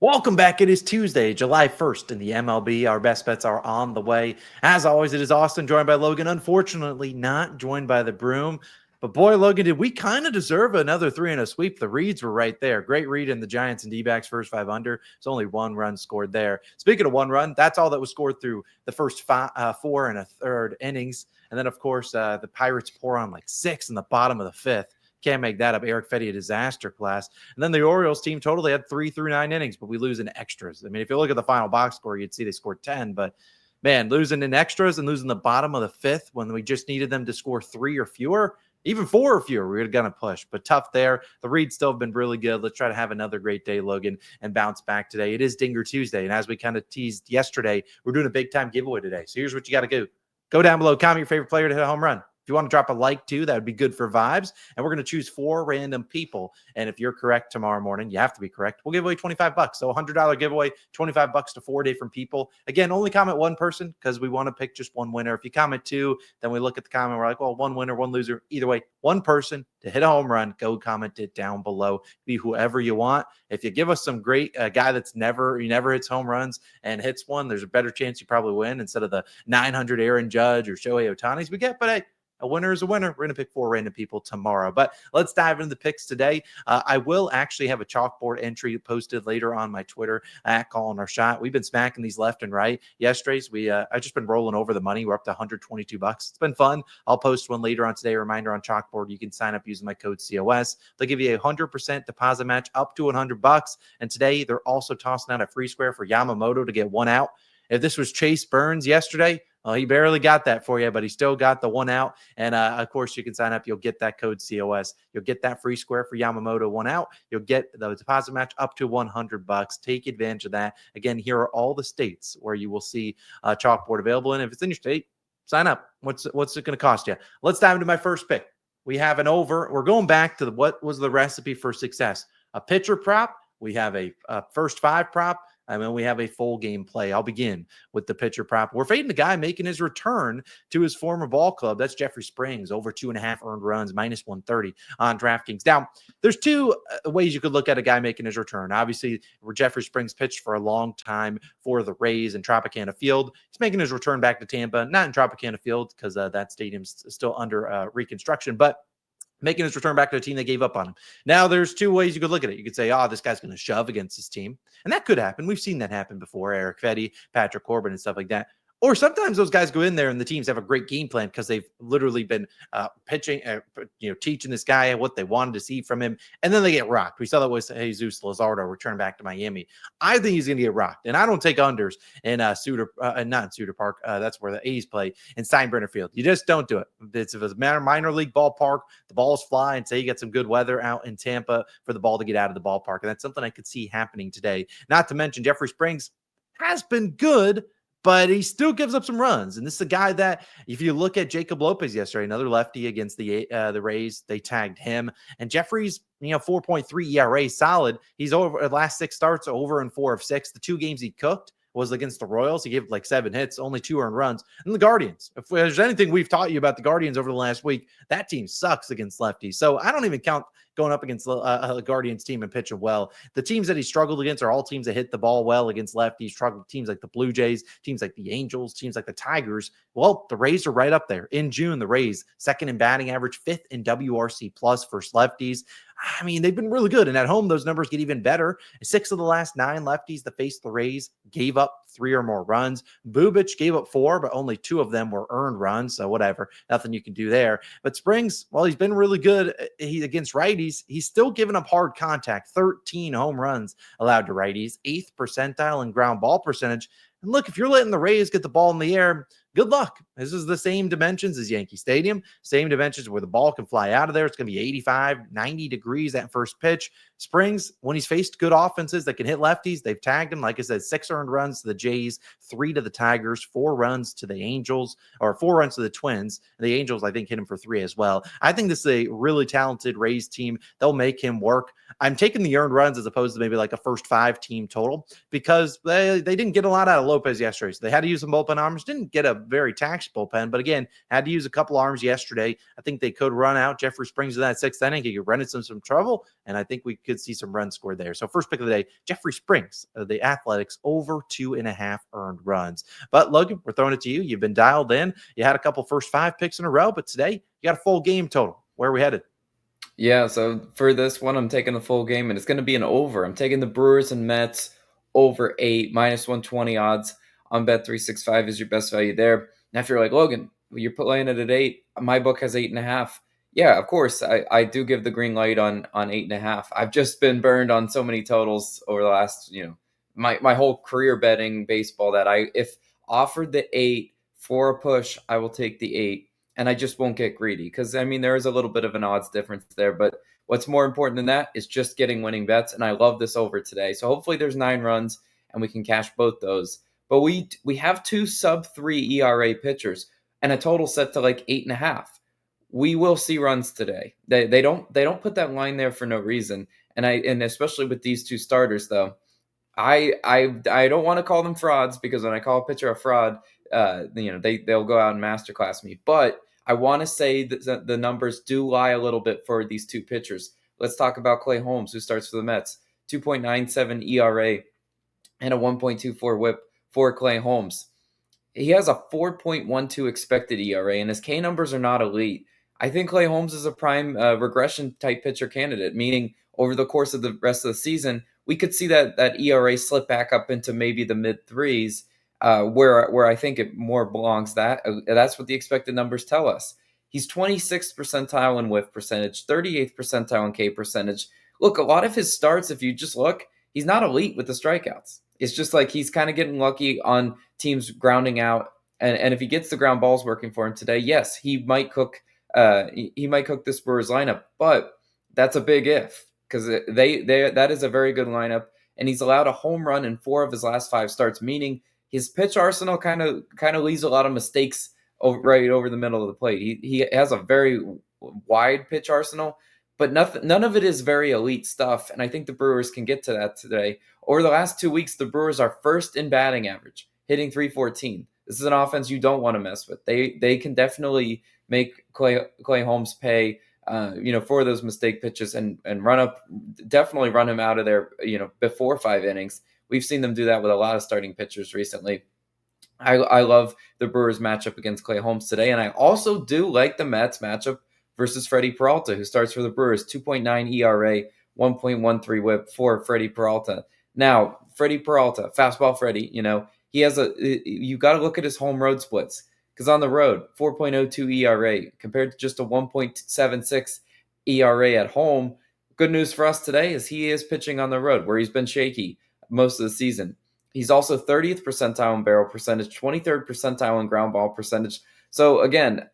Welcome back. It is Tuesday, July 1st in the MLB. Our best bets are on the way. As always, it is Austin joined by Logan. Unfortunately, not joined by the Broom. But boy, Logan, did we kind of deserve another three in a sweep? The reads were right there. Great read in the Giants and D-backs first five under. It's only one run scored there. Speaking of one run, that's all that was scored through the first four and a third innings. And then, of course, the Pirates pour on like six in the bottom of the fifth. Can't make that up. Eric Fetty, a disaster class. And then the Orioles team total, they had 3 through 9 innings, but we lose in extras. I mean, if you look at the final box score, you'd see they scored 10, but man, losing in extras and losing the bottom of the fifth when we just needed them to score 3 or fewer, even 4 or fewer, we were going to push. But tough there. The reads still have been really good. Let's try to have another great day, Logan, and bounce back today. It is Dinger Tuesday, and as we kind of teased yesterday, we're doing a big-time giveaway today. So here's what you got to do. Go down below, comment your favorite player to hit a home run. If you want to drop a like too, that would be good for vibes. And we're going to choose 4 random people. And if you're correct tomorrow morning, you have to be correct. We'll give away $25. So $100 giveaway, $25 to 4 different people. Again, only comment one person because we want to pick just one winner. If you comment 2, then we look at the comment. We're like, well, one winner, one loser. Either way, one person to hit a home run. Go comment it down below. Be whoever you want. If you give us some great guy that's never hits home runs and hits one, there's a better chance you probably win instead of the 900 Aaron Judge or Shohei Ohtani's we get. But hey, a winner is a winner. We're going to pick 4 random people tomorrow. But let's dive into the picks today. I will actually have a chalkboard entry posted later on my Twitter at Calling Our Shot. We've been smacking these left and right. Yesterday's, I've just been rolling over the money. We're up to $122. It's been fun. I'll post one later on today. A reminder on Chalkboard. You can sign up using my code COS. They'll give you a 100% deposit match up to $100. And today, they're also tossing out a free square for Yamamoto to get one out. If this was Chase Burns yesterday, well, he barely got that for you, but he still got the one out. And, of course, you can sign up. You'll get that code COS. You'll get that free square for Yamamoto one out. You'll get the deposit match up to $100. Take advantage of that. Again, here are all the states where you will see Chalkboard available. And if it's in your state, sign up. What's it going to cost you? Let's dive into my first pick. We have an over. We're going back to what was the recipe for success. A pitcher prop. We have a first 5 prop. And then we have a full game play. I'll begin with the pitcher prop. We're fading the guy making his return to his former ball club. That's Jeffrey Springs, over 2.5 earned runs, minus 130 on DraftKings. Now, there's 2 ways you could look at a guy making his return. Obviously, where Jeffrey Springs pitched for a long time for the Rays in Tropicana Field. He's making his return back to Tampa, not in Tropicana Field because that stadium's still under reconstruction, but making his return back to a team that gave up on him. Now, there's 2 ways you could look at it. You could say, this guy's going to shove against his team. And that could happen. We've seen that happen before. Eric Fetty, Patrick Corbin, and stuff like that. Or sometimes those guys go in there and the teams have a great game plan because they've literally been pitching, teaching this guy what they wanted to see from him. And then they get rocked. We saw that with Jesus Luzardo return back to Miami. I think he's going to get rocked. And I don't take unders in not in Suter Park. That's where the A's play in Steinbrenner Field. You just don't do it. It's a minor league ballpark. The balls fly and say you get some good weather out in Tampa for the ball to get out of the ballpark. And that's something I could see happening today. Not to mention Jeffrey Springs has been good, but he still gives up some runs. And this is a guy that, if you look at Jacob Lopez yesterday, another lefty against the Rays, they tagged him. And Jeffrey's, 4.3 ERA, solid. He's over last 6 starts, over in 4 of 6. The 2 games he cooked was against the Royals. He gave like 7 hits, only 2 earned runs. And the Guardians, if there's anything we've taught you about the Guardians over the last week, that team sucks against lefties. So I don't even count going up against a Guardians team and pitching well. The teams that he struggled against are all teams that hit the ball well against lefties. Struggled teams like the Blue Jays, teams like the Angels, teams like the Tigers. Well, the Rays are right up there. In June, the Rays, 2nd in batting average, 5th in WRC plus versus lefties. I mean, they've been really good. And at home, those numbers get even better. 6 of the last 9 lefties that faced the Rays gave up 3 or more runs. Bubic gave up 4, but only 2 of them were earned runs. So whatever, nothing you can do there. But Springs, while he's been really good against righties, he's still giving up hard contact. 13 home runs allowed to righties, 8th percentile in ground ball percentage. And look, if you're letting the Rays get the ball in the air, good luck. This is the same dimensions as Yankee Stadium, same dimensions where the ball can fly out of there. It's going to be 85, 90 degrees that first pitch. Springs, when he's faced good offenses that can hit lefties, they've tagged him. Like I said, 6 earned runs to the Jays, 3 to the Tigers, 4 runs to the Angels, or 4 runs to the Twins. And the Angels, I think, hit him for 3 as well. I think this is a really talented Rays team. They'll make him work. I'm taking the earned runs as opposed to maybe like a first 5 team total because they didn't get a lot out of Lopez yesterday. So they had to use some bullpen arms. Didn't get a very taxed bullpen, but again, had to use a couple arms yesterday. I think they could run out Jeffrey Springs in that 6th inning. He could run into some trouble, and I think we could see some runs scored there. So first pick of the day, Jeffrey Springs, the Athletics, over 2.5 earned runs. But Logan, we're throwing it to you. You've been dialed in. You had a couple first 5 picks in a row, but today you got a full game total. Where are we headed? Yeah, so for this one, I'm taking the full game, and it's going to be an over. I'm taking the Brewers and Mets over 8, -120 odds on Bet365 is your best value there. Now, if you're like, Logan, you're playing it at 8, my book has 8.5. Yeah, of course, I do give the green light on 8.5. I've just been burned on so many totals over the last, my whole career betting baseball that if offered the 8 for a push, I will take the 8, and I just won't get greedy because there is a little bit of an odds difference there. But what's more important than that is just getting winning bets, and I love this over today. So hopefully there's 9 runs and we can cash both those. But we have 2 sub-3 ERA pitchers and a total set to like 8.5. We will see runs today. They don't put that line there for no reason. And especially with these 2 starters though, I don't want to call them frauds because when I call a pitcher a fraud, they'll go out and masterclass me. But I want to say that the numbers do lie a little bit for these 2 pitchers. Let's talk about Clay Holmes, who starts for the Mets. 2.97 ERA and a 1.24 WHIP for Clay Holmes. He has a 4.12 expected ERA, and his K numbers are not elite. I think Clay Holmes is a prime regression type pitcher candidate, meaning over the course of the rest of the season, we could see that ERA slip back up into maybe the mid threes, where I think it more belongs. That's what the expected numbers tell us. He's 26th percentile in whiff percentage, 38th percentile in K percentage. Look, a lot of his starts, if you just look, he's not elite with the strikeouts. It's just like he's kind of getting lucky on teams grounding out, and if he gets the ground balls working for him today, yes, he might cook. He might cook this Brewers lineup, but that's a big if because that is a very good lineup, and he's allowed a home run in 4 of his last 5 starts, meaning his pitch arsenal kind of leaves a lot of mistakes right over the middle of the plate. He has a very wide pitch arsenal, but none of it is very elite stuff, and I think the Brewers can get to that today. Over the last 2 weeks, the Brewers are first in batting average, hitting .314. This is an offense you don't want to mess with. They can definitely make Clay Holmes pay, for those mistake pitches and definitely run him out of there, before 5 innings. We've seen them do that with a lot of starting pitchers recently. I love the Brewers matchup against Clay Holmes today, and I also do like the Mets matchup versus Freddie Peralta, who starts for the Brewers, 2.9 ERA, 1.13 WHIP for Freddie Peralta. Now, Freddie Peralta, fastball Freddie, you got to look at his home road splits because on the road, 4.02 ERA compared to just a 1.76 ERA at home. Good news for us today is he is pitching on the road where he's been shaky most of the season. He's also 30th percentile in barrel percentage, 23rd percentile in ground ball percentage. So again,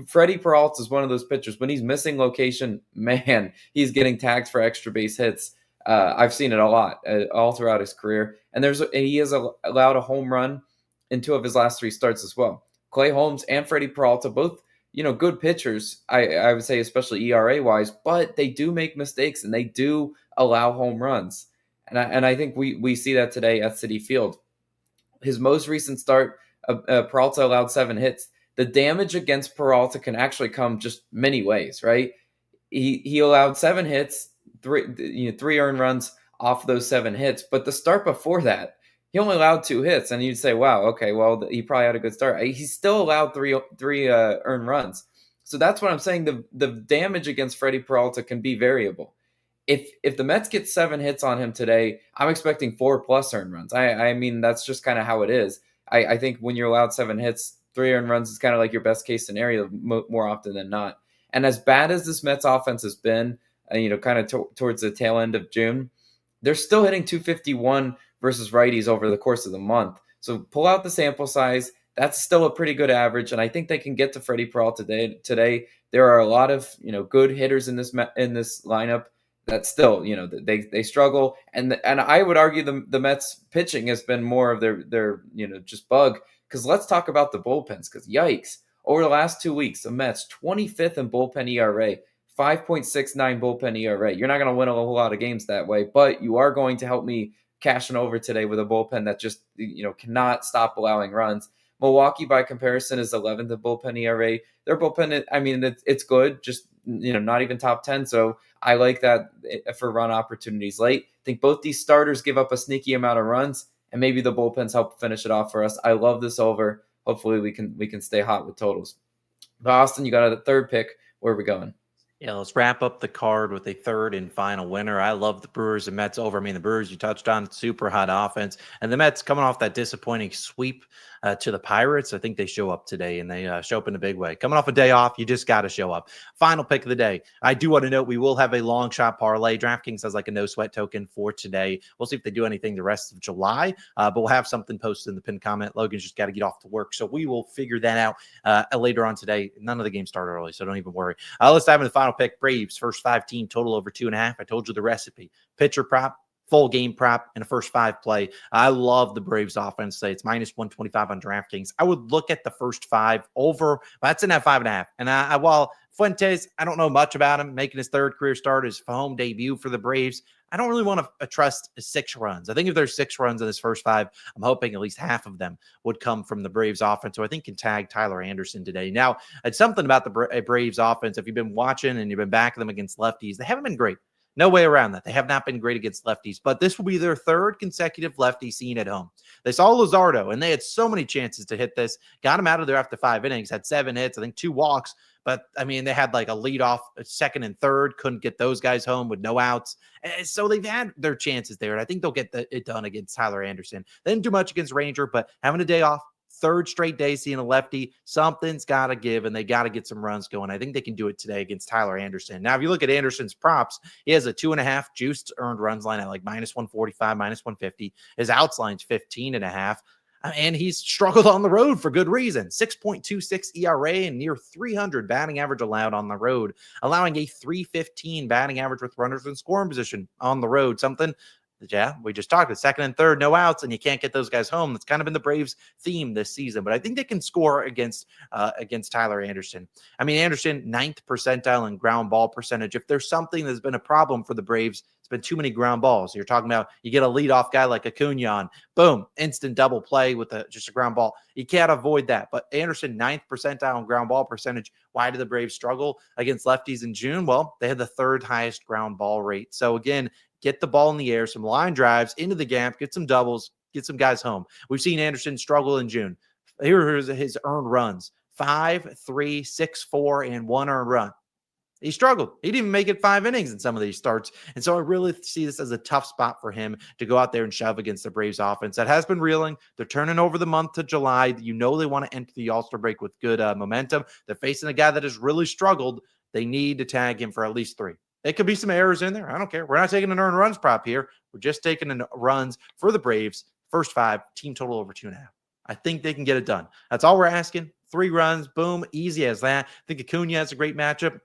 Freddie Peralta is one of those pitchers. When he's missing location, man, he's getting tagged for extra base hits. I've seen it a lot all throughout his career. And he has allowed a home run in 2 of his last 3 starts as well. Clay Holmes and Freddie Peralta, both good pitchers, I would say, especially ERA-wise, but they do make mistakes and they do allow home runs. And I think we see that today at Citi Field. His most recent start, Peralta allowed 7 hits. The damage against Peralta can actually come just many ways, right? He allowed 7 hits, 3 earned runs off those 7 hits, but the start before that, he only allowed 2 hits, and you'd say, wow, okay, well, he probably had a good start. He still allowed three earned runs. So that's what I'm saying. The damage against Freddie Peralta can be variable. If the Mets get 7 hits on him today, I'm expecting 4+ earned runs. I mean, that's just kind of how it is. I think when you're allowed 7 hits, 3 earned runs is kind of like your best case scenario more often than not. And as bad as this Mets offense has been, kind of towards the tail end of June, they're still hitting 251 versus righties over the course of the month. So pull out the sample size. That's still a pretty good average, and I think they can get to Freddie Peralta today. There are a lot of good hitters in this lineup that still they struggle, and I would argue the Mets pitching has been more of their just bug. Because let's talk about the bullpens. Because yikes, over the last 2 weeks, the Mets 25th in bullpen ERA, 5.69 bullpen ERA. You're not going to win a whole lot of games that way, but you are going to help me cashing over today with a bullpen that just cannot stop allowing runs. Milwaukee, by comparison, is 11th in bullpen ERA. Their bullpen, it's good, just not even top 10. So I like that for run opportunities late. I think both these starters give up a sneaky amount of runs, and maybe the bullpens help finish it off for us. I love this over. Hopefully we can stay hot with totals. But Austin, you got a third pick. Where are we going? Yeah, let's wrap up the card with a third and final winner. I love the Brewers and Mets over. I mean, the Brewers you touched on, super hot offense, and the Mets coming off that disappointing sweep to the Pirates. I think they show up today, and they show up in a big way. Coming off a day off, you just got to show up. Final pick of the day. I do want to note we will have a long shot parlay. DraftKings has like a no sweat token for today. We'll see if they do anything the rest of July, but we'll have something posted in the pinned comment. Logan's just got to get off to work, so we will figure that out later on today. None of the games start early, so don't even worry. Let's dive into the final pick. Braves, first 5 team total over 2.5. I told you the recipe. Pitcher prop, full game prop, and a first 5 play. I love the Braves offense today. It's minus 125 on DraftKings. I would look at the first 5 over. That's in that 5.5. And while Fuentes, I don't know much about him, making his third career start, his home debut for the Braves, I don't really want to trust 6 runs. I think if there's 6 runs in this first 5, I'm hoping at least half of them would come from the Braves offense. So I think can tag Tyler Anderson today. Now, it's something about the Braves offense. If you've been watching and you've been backing them against lefties, they haven't been great. No way around that. They have not been great against lefties, but this will be their 3rd consecutive lefty seen at home. They saw Luzardo, and they had so many chances to hit this. Got him out of there after 5 innings, had 7 hits, I think 2 walks. But, I mean, they had like a leadoff, a 2nd and 3rd, couldn't get those guys home with no outs. So they've had their chances there, and I think they'll get it done against Tyler Anderson. They didn't do much against Ranger, but having a day off, 3rd straight day seeing a lefty, something's got to give, and they got to get some runs going. I think they can do it today against Tyler Anderson. Now, if you look at Anderson's props, he has a 2.5 juiced earned runs line at like minus 145, minus 150. His outs line's 15.5. And he's struggled on the road for good reason. 6.26 ERA and near 300 batting average allowed on the road, allowing a 315 batting average with runners in scoring position on the road. Something, yeah, we just talked about 2nd and 3rd, no outs, and you can't get those guys home. That's kind of been the Braves' theme this season. But I think they can score against Tyler Anderson. I mean, Anderson, 9th percentile in ground ball percentage. If there's something that's been a problem for the Braves, it's been too many ground balls. You're talking about you get a leadoff guy like Acuna on, boom, instant double play with just a ground ball. You can't avoid that. But Anderson, 9th percentile in ground ball percentage. Why did the Braves struggle against lefties in June? Well, they had the 3rd highest ground ball rate. So again, get the ball in the air, some line drives into the gap, get some doubles, get some guys home. We've seen Anderson struggle in June. Here's his earned runs: 5, 3, 6, 4, and 1 earned run. He struggled. He didn't even make it 5 innings in some of these starts. And so I really see this as a tough spot for him to go out there and shove against the Braves offense that has been reeling. They're turning over the month to July. You know they want to enter the All-Star break with good momentum. They're facing a guy that has really struggled. They need to tag him for at least 3. There could be some errors in there. I don't care. We're not taking an earned runs prop here. We're just taking an runs for the Braves. First 5, team total over 2.5. I think they can get it done. That's all we're asking. 3 runs, boom, easy as that. I think Acuna has a great matchup.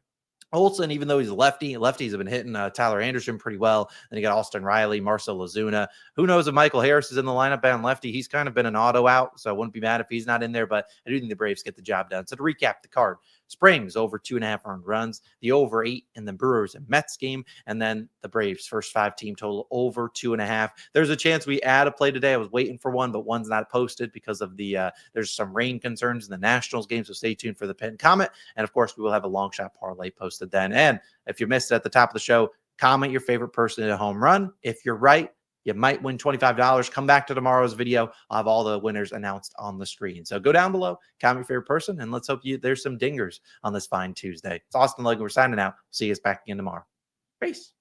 Olsen, even though he's a lefty, lefties have been hitting Tyler Anderson pretty well. Then you got Austin Riley, Marcell Ozuna. Who knows if Michael Harris is in the lineup on lefty? He's kind of been an auto out, so I wouldn't be mad if he's not in there, but I do think the Braves get the job done. So to recap the card, Springs over 2.5 earned runs, the over 8 in the Brewers and Mets game, and then the Braves first 5 team total over 2.5. There's a chance we add a play today. I was waiting for one, but one's not posted because of the there's some rain concerns in the Nationals game, so stay tuned for the pinned comment. And of course, we will have a long shot parlay posted then. And if you missed it at the top of the show, comment your favorite person in a home run. If you're right, you might win $25. Come back to tomorrow's video. I'll have all the winners announced on the screen. So go down below, comment your favorite person, and let's hope there's some dingers on this fine Tuesday. It's Austin Logan. We're signing out. See you guys back again tomorrow. Peace.